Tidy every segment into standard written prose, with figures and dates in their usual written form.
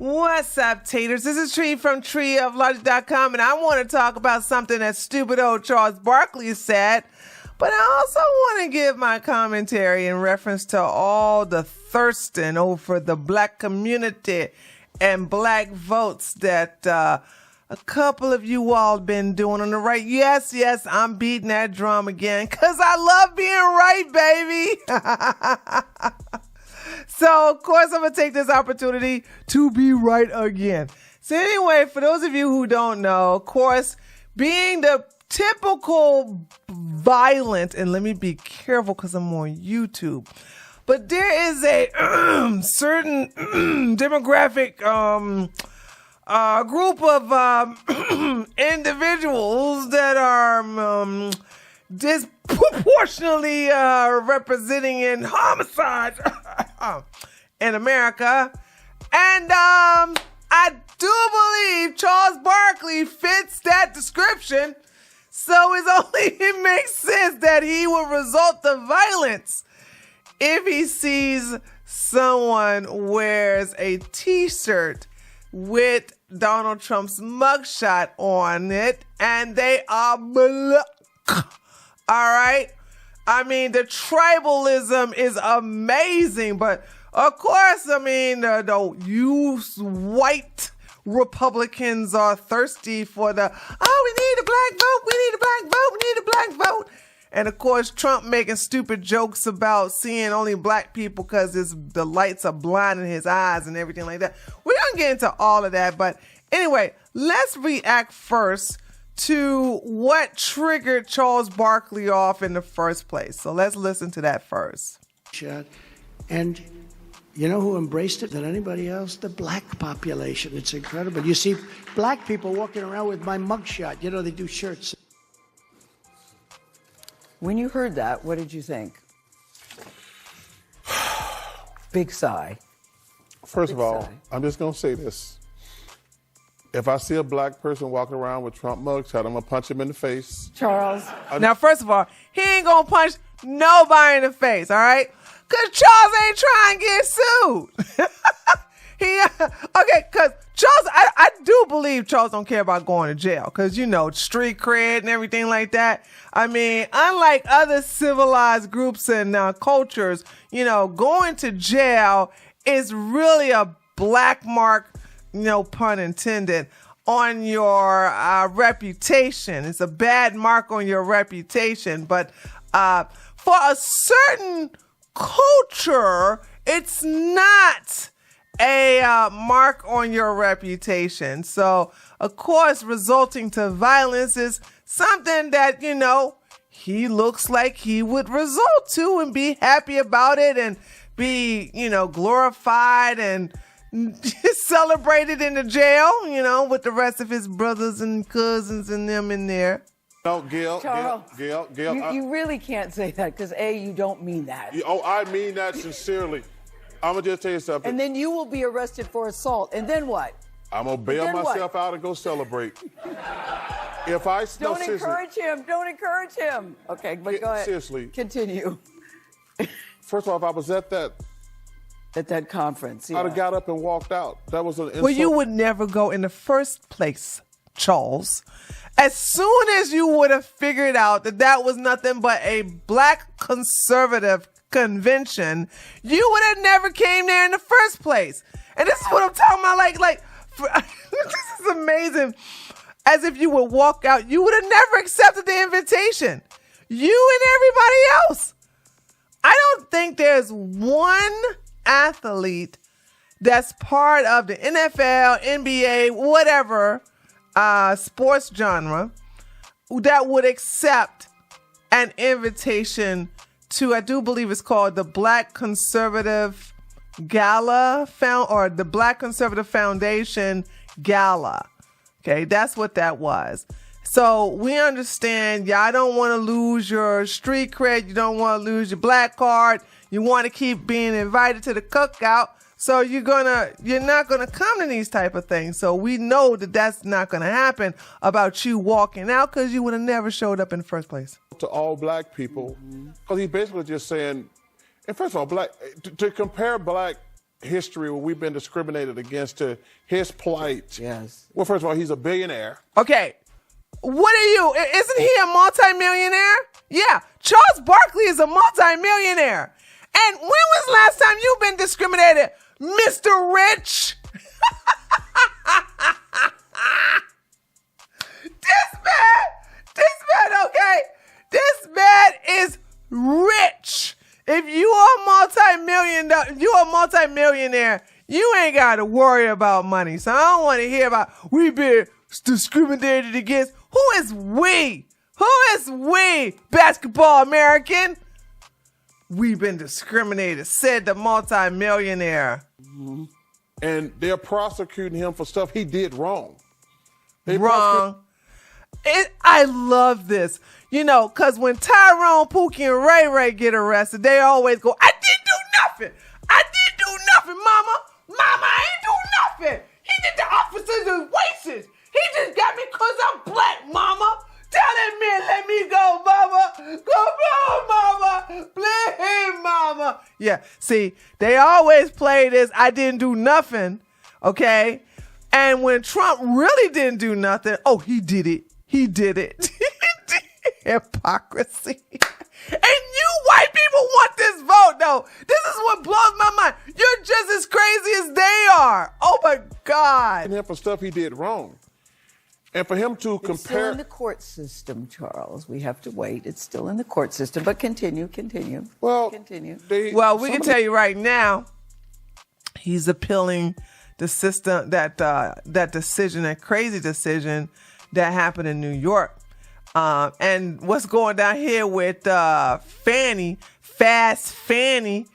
What's up, taters? This is Tree from treeoflogic.com, and I want to talk about something that stupid old Charles Barkley said, but I also want to give my commentary in reference to all the thirsting over the black community and black votes that a couple of you all been doing on the right. Yes, I'm beating that drum again because I love being right, baby. So, of course, I'm going to take this opportunity to be right again. So anyway, for those of you who don't know, of course, being the typical violent, and let me be careful because I'm on YouTube, but there is a certain demographic group of individuals that are disproportionately representing in homicides in America. And I do believe Charles Barkley fits that description. So it makes sense that he will resort to violence if he sees someone wears a t-shirt with Donald Trump's mugshot on it and they are black. All right? I mean, the tribalism is amazing, but of course, I mean, you white Republicans are thirsty for we need a black vote, we need a black vote, we need a black vote. And of course, Trump making stupid jokes about seeing only black people because the lights are blinding his eyes and everything like that. We're going to get into all of that, but anyway, let's react first to what triggered Charles Barkley off in the first place. So let's listen to that first. And you know who embraced it than anybody else? The black population. It's incredible. You see black people walking around with my mugshot. You know, they do shirts. When you heard that, what did you think? Big sigh. First of all, I'm just going to say this. If I see a black person walking around with Trump mugshot, I'm going to punch him in the face. Charles. Now, first of all, he ain't going to punch nobody in the face, all right? Because Charles ain't trying to get sued. Because Charles, I do believe Charles don't care about going to jail because, you know, street cred and everything like that. I mean, unlike other civilized groups and cultures, you know, going to jail is really a black mark, no pun intended, on your reputation. It's a bad mark on your reputation. But for a certain culture, it's not a mark on your reputation. So, of course, resulting to violence is something that, you know, he looks like he would resort to and be happy about it and be, you know, glorified and celebrated in the jail, you know, with the rest of his brothers and cousins and them in there. No, Gail, You really can't say that because, A, you don't mean that. I mean that sincerely. I'm going to just tell you something. And then you will be arrested for assault. And then what? I'm going to bail myself out and go celebrate. If I Don't encourage him. Don't encourage him. Okay, but go ahead. Seriously. Continue. First of all, if I was at that conference, yeah. I'd have got up and walked out. That was an insult. Well, you would never go in the first place, Charles. As soon as you would have figured out that was nothing but a black conservative convention, you would have never came there in the first place. And this is what I'm talking about. This is amazing. As if you would walk out, you would have never accepted the invitation. You and everybody else. I don't think there's one athlete that's part of the NFL, NBA, whatever sports genre that would accept an invitation to, I do believe it's called the Black Conservative Gala or the Black Conservative Foundation Gala. Okay, that's what that was. So we understand y'all don't want to lose your street cred. You don't want to lose your black card. You want to keep being invited to the cookout. So you're not gonna come to these type of things. So we know that that's not gonna happen about you walking out because you would have never showed up in the first place. To all black people, because he's basically just saying, and first of all, to compare black history where we've been discriminated against to his plight. Yes. Well, first of all, he's a billionaire. Okay. What are you? Isn't he a multimillionaire? Yeah. Charles Barkley is a multimillionaire. And when was the last time you've been discriminated, Mr. Rich? Okay? This man is rich. If you are a multimillionaire, you ain't got to worry about money. So I don't want to hear about we've been discriminated against. Who is we? Who is we, basketball American? We've been discriminated, said the multimillionaire. Mm-hmm. And they're prosecuting him for stuff he did wrong. Wrong. I love this. You know, because when Tyrone, Pookie, and Ray Ray get arrested, they always go, I didn't do nothing. I didn't do nothing, mama. Mama, I ain't do nothing. He did the officers and waitresses. He just got me because I'm black, mama. Tell that man, let me go, mama. Come on, mama. Please, mama. Yeah, see, they always play this, I didn't do nothing, okay? And when Trump really didn't do nothing, oh, he did it. He did it. Hypocrisy. And you white people want this vote, though. This is what blows my mind. You're just as crazy as they are. Oh, my God. And him for stuff he did wrong. And for him to compare... It's still in the court system, Charles. We have to wait. It's still in the court system. But continue. Well, continue. Well, we can tell you right now, he's appealing the system, that decision, that crazy decision that happened in New York. And what's going down here with Fannie, Fast Fannie.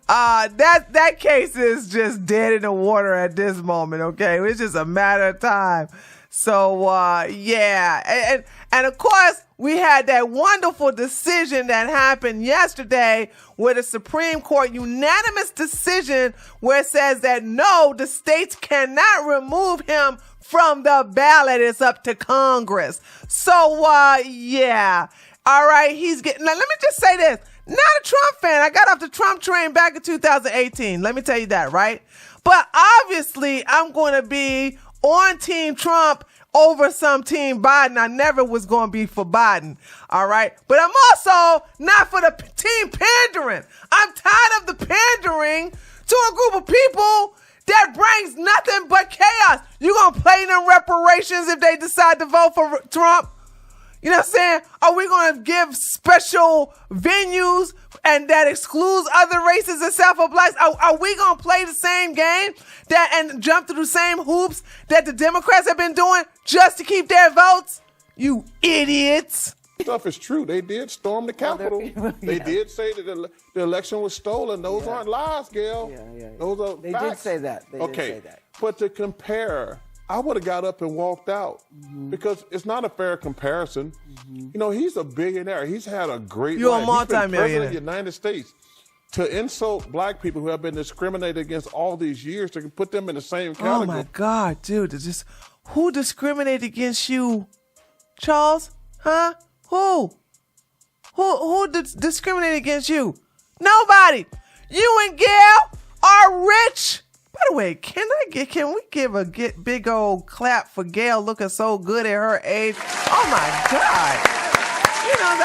That case is just dead in the water at this moment, okay? It's just a matter of time. So, yeah. And of course, we had that wonderful decision that happened yesterday with the Supreme Court unanimous decision where it says that no, the states cannot remove him from the ballot. It's up to Congress. So, yeah. All right, now let me just say this. Not a Trump fan. I got off the Trump train back in 2018. Let me tell you that, right? But obviously, I'm going to be on Team Trump over some Team Biden. I never was going to be for Biden. All right. But I'm also not for the team pandering. I'm tired of the pandering to a group of people that brings nothing but chaos. You going to play them reparations if they decide to vote for Trump? You know what I'm saying? Are we going to give special venues and that excludes other races except for blacks? Are we going to play the same game and jump through the same hoops that the Democrats have been doing just to keep their votes? You idiots. Stuff is true. They did storm the Capitol. They did say that the election was stolen. Those aren't lies, Gail. Yeah. Those are They facts. did say that. They did say that. But to compare, I would have got up and walked out because it's not a fair comparison. You know, he's a billionaire. He's had a great You're life. a multi-millionaire. He's been president of the United States. To insult black people who have been discriminated against all these years, to put them in the same category. Oh, my God, dude. Who discriminated against you, Charles? Huh? Who discriminated against you? Nobody. You and Gail are rich. By the way, can we give a big old clap for Gail looking so good at her age? Oh my God. You know,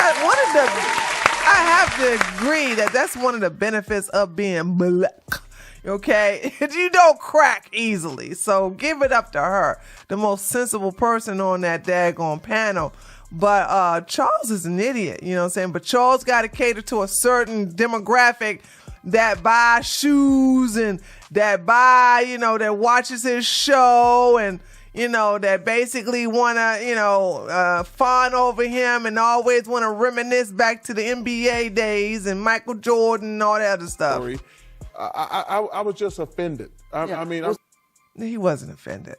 I have to agree that's one of the benefits of being black. Okay? You don't crack easily. So give it up to her. The most sensible person on that daggone panel. But Charles is an idiot, you know what I'm saying? But Charles got to cater to a certain demographic that buys shoes and that that watches his show and, that basically want to, fawn over him and always want to reminisce back to the NBA days and Michael Jordan and all that other stuff. Sorry. I was just offended. He wasn't offended.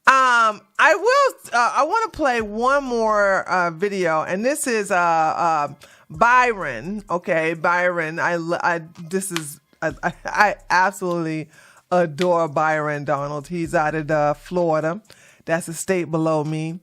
I want to play one more video, and this is Byron. Okay, Byron. I absolutely adore Byron Donalds. He's out of Florida. That's a state below me.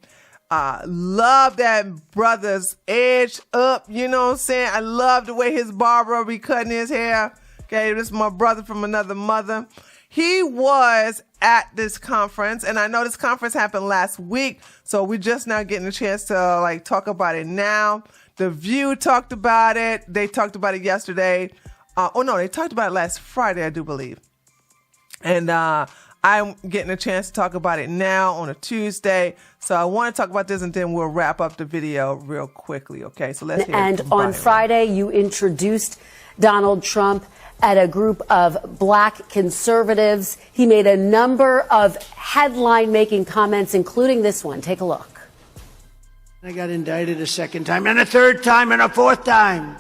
Love that brother's edge up. You know what I'm saying? I love the way his barber be cutting his hair. Okay, this is my brother from another mother. He was at this conference, and I know this conference happened last week, so we're just now getting a chance to like talk about it now. The View talked about it. They talked about it yesterday. They talked about it last Friday, I do believe. And I'm getting a chance to talk about it now on a Tuesday. So I want to talk about this, and then we'll wrap up the video real quickly. Okay, so let's hear And it from on Byron. Friday, you introduced Donald Trump at a group of black conservatives. He made a number of headline-making comments, including this one. Take a look. I got indicted a second time, and a third time, and a fourth time.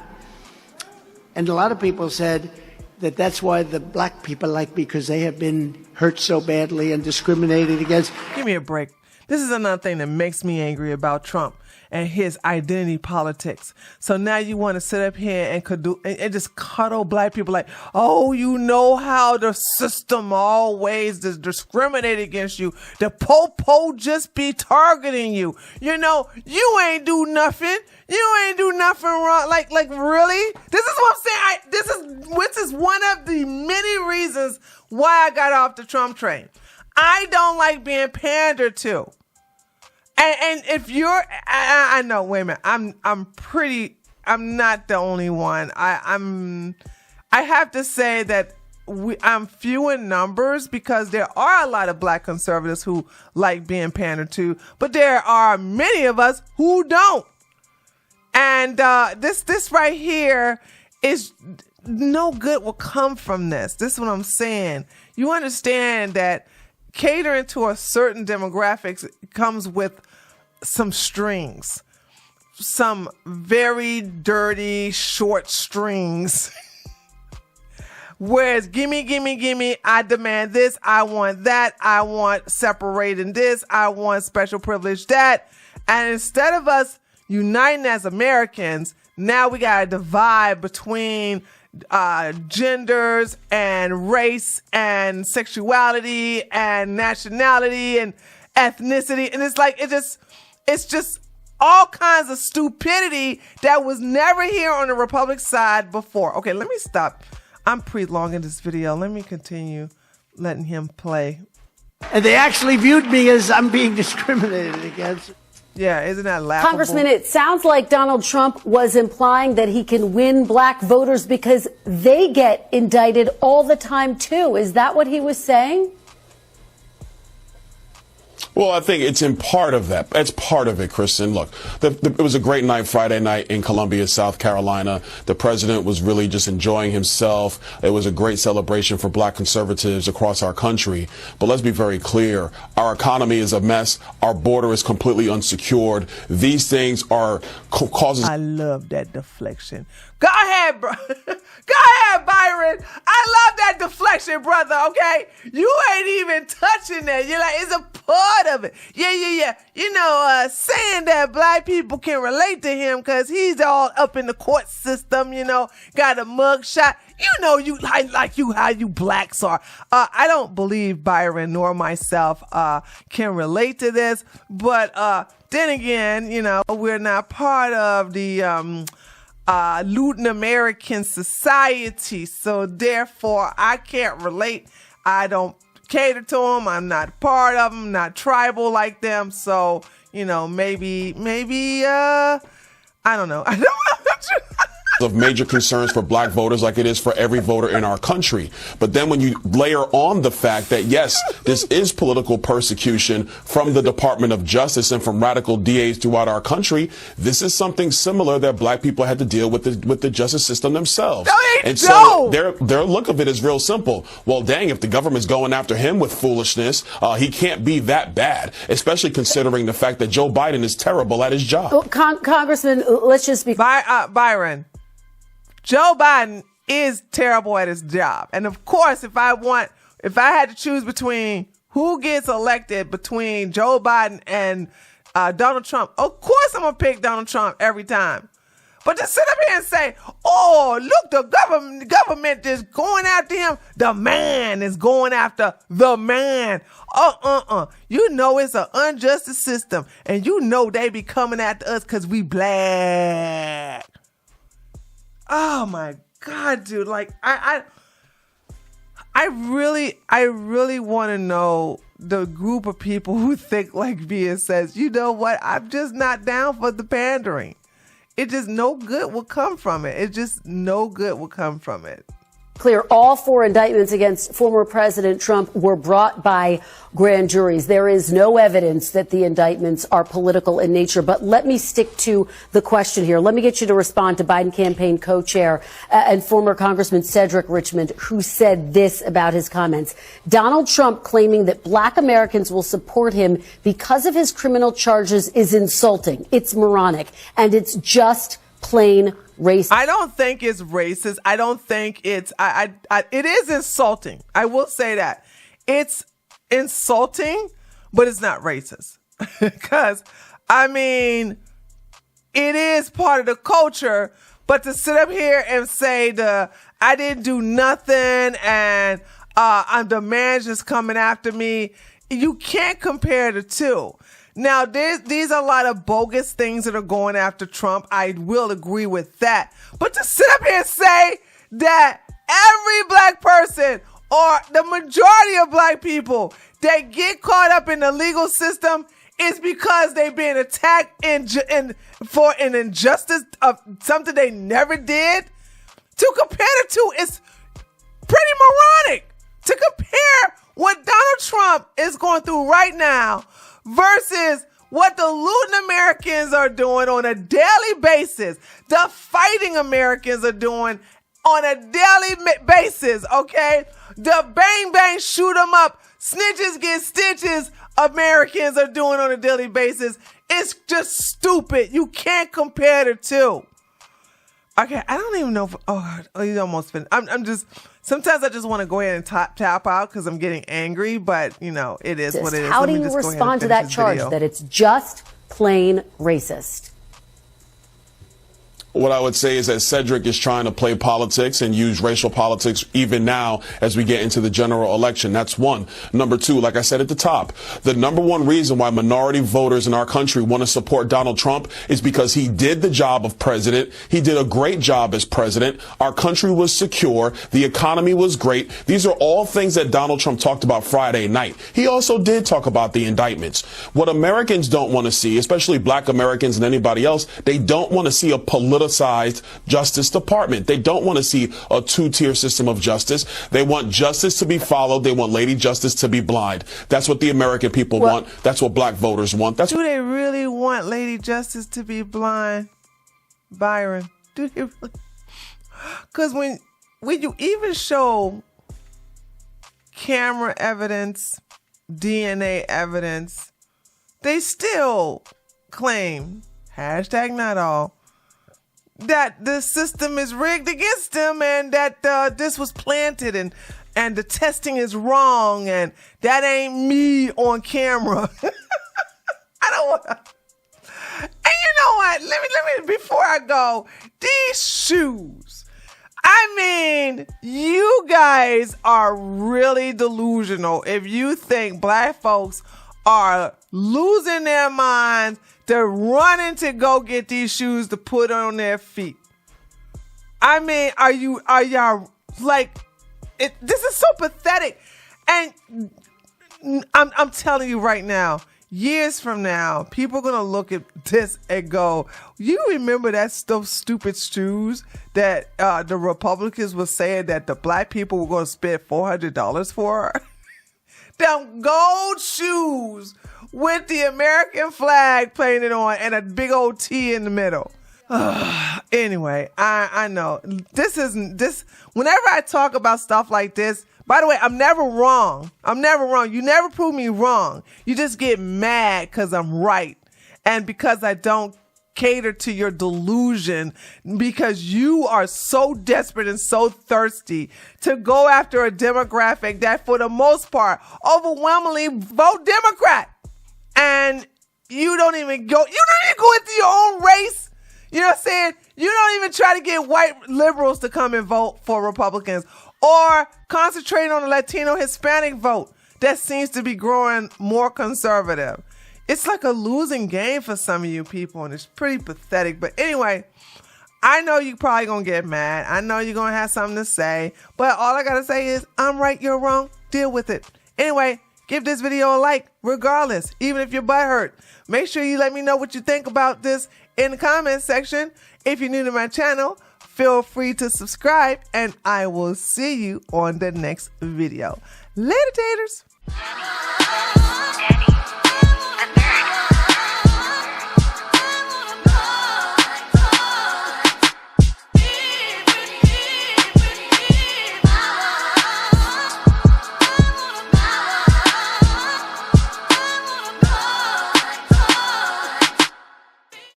And a lot of people said that that's why the black people like me, because they have been hurt so badly and discriminated against. Give me a break. This is another thing that makes me angry about Trump and his identity politics. So now you want to sit up here and just cuddle black people like, oh, you know how the system always discriminate against you. The po-po just be targeting you. You know, you ain't do nothing. You ain't do nothing wrong. Like really? This is what I'm saying. This is one of the many reasons why I got off the Trump train. I don't like being pandered to. And if you're, I know, wait a minute, I'm not the only one. I have to say that I'm few in numbers because there are a lot of black conservatives who like being pandered to, but there are many of us who don't. And this right here is no good will come from this. This is what I'm saying. You understand that catering to a certain demographics comes with some strings, some very dirty short strings. Whereas gimme, I demand this, I want that, I want separating this, I want special privilege that. And instead of us uniting as Americans, now we got a divide between genders and race and sexuality and nationality and ethnicity. And it's like, it's just all kinds of stupidity that was never here on the Republican side before. Okay, let me stop. I'm prolonging this video. Let me continue letting him play. And they actually viewed me as I'm being discriminated against. Yeah, isn't that laughable? Congressman, it sounds like Donald Trump was implying that he can win black voters because they get indicted all the time, too. Is that what he was saying? Well, I think it's in part of that. That's part of it, Kristen. Look, it was a great night Friday night in Columbia, South Carolina. The president was really just enjoying himself. It was a great celebration for black conservatives across our country. But let's be very clear. Our economy is a mess. Our border is completely unsecured. These things are causes. I love that deflection. Go ahead, bro. Go ahead, Byron. I love that deflection, brother, okay? You ain't even touching that. You're like, it's a part of it. Yeah. You know, saying that black people can relate to him because he's all up in the court system, you know, got a mug shot. You know, you like how you blacks are. I don't believe Byron nor myself can relate to this. But then again, you know, we're not part of the Luton American society, so therefore I can't relate. I don't cater to them. I'm not part of them, not tribal like them. So, you know, maybe I don't know. I don't of major concerns for black voters like it is for every voter in our country. But then when you layer on the fact that, yes, this is political persecution from the Department of Justice and from radical DAs throughout our country, this is something similar that black people had to deal with the justice system themselves. And so their look of it is real simple. Well, dang, if the government's going after him with foolishness, he can't be that bad, especially considering the fact that Joe Biden is terrible at his job. Well, Congressman, let's just be... Byron, Joe Biden is terrible at his job. And of course, if I had to choose between who gets elected between Joe Biden and Donald Trump, of course I'm going to pick Donald Trump every time. But to sit up here and say, oh, look, the government is going after him. The man is going after the man. You know it's an unjust system. And you know they be coming after us because we black. Oh, my God, dude. Like, I really want to know the group of people who think like me and says, you know what? I'm just not down for the pandering. It just no good will come from it. It just no good will come from it. Clear, all 4 indictments against former President Trump were brought by grand juries. There is no evidence that the indictments are political in nature. But let me stick to the question here. Let me get you to respond to Biden campaign co-chair and former Congressman Cedric Richmond, who said this about his comments. Donald Trump claiming that black Americans will support him because of his criminal charges is insulting. It's moronic. And it's just plain racist. I don't think it's racist. I don't think it's, it is insulting. I will say that. It's insulting, but it's not racist. Because, I mean, it is part of the culture, but to sit up here and say I didn't do nothing and the man's just coming after me, you can't compare the two. Now, these are a lot of bogus things that are going after Trump. I will agree with that. But to sit up here and say that every black person or the majority of black people that get caught up in the legal system is because they've been attacked for an injustice of something they never did, to compare the two is pretty moronic. To compare what Donald Trump is going through right now versus what the looting Americans are doing on a daily basis, the fighting Americans are doing on a daily basis, okay? The bang, bang, shoot 'em up, snitches get stitches Americans are doing on a daily basis. It's just stupid. You can't compare the two. Okay, I don't even know if, you almost finished. I'm just, sometimes I just want to go ahead and tap out because I'm getting angry, but, you know, it is what it is. How do you respond to that charge that it's just plain racist? What I would say is that Cedric is trying to play politics and use racial politics even now as we get into the general election. That's one. Number two, like I said at the top, the number one reason why minority voters in our country want to support Donald Trump is because he did the job of president. He did a great job as president. Our country was secure. The economy was great. These are all things that Donald Trump talked about Friday night. He also did talk about the indictments. What Americans don't want to see, especially black Americans and anybody else, they don't want to see a politicized Justice Department. They don't want to see a two-tier system of justice. They want justice to be followed. They want Lady Justice to be blind. That's what the American people want. That's what black voters want. Do they really want Lady Justice to be blind, Byron? Do they really? Because when you even show camera evidence, DNA evidence, they still claim, hashtag not all, that the system is rigged against them and that this was planted and the testing is wrong and that ain't me on camera. I don't want to. And you know what? Let me, before I go, these shoes. I mean, you guys are really delusional if you think black folks are losing their minds. They're running to go get these shoes to put on their feet. I mean, are y'all like, this is so pathetic. And I'm telling you right now, years from now, people are going to look at this and go, you remember those stupid shoes that the Republicans were saying that the black people were going to spend $400 for? Them gold shoes with the American flag painted on and a big old T in the middle. Anyway, I know this. Whenever I talk about stuff like this, by the way, I'm never wrong. You never prove me wrong. You just get mad because I'm right. And because I don't cater to your delusion, because you are so desperate and so thirsty to go after a demographic that for the most part overwhelmingly vote Democrat. And you don't even go into your own race. You know what I'm saying? You don't even try to get white liberals to come and vote for Republicans or concentrate on the Latino Hispanic vote that seems to be growing more conservative. It's like a losing game for some of you people, and it's pretty pathetic. But anyway, I know you probably going to get mad. I know you're going to have something to say. But all I got to say is, I'm right, you're wrong. Deal with it. Anyway, give this video a like, regardless, even if your butt hurt. Make sure you let me know what you think about this in the comment section. If you're new to my channel, feel free to subscribe, and I will see you on the next video. Later, taters.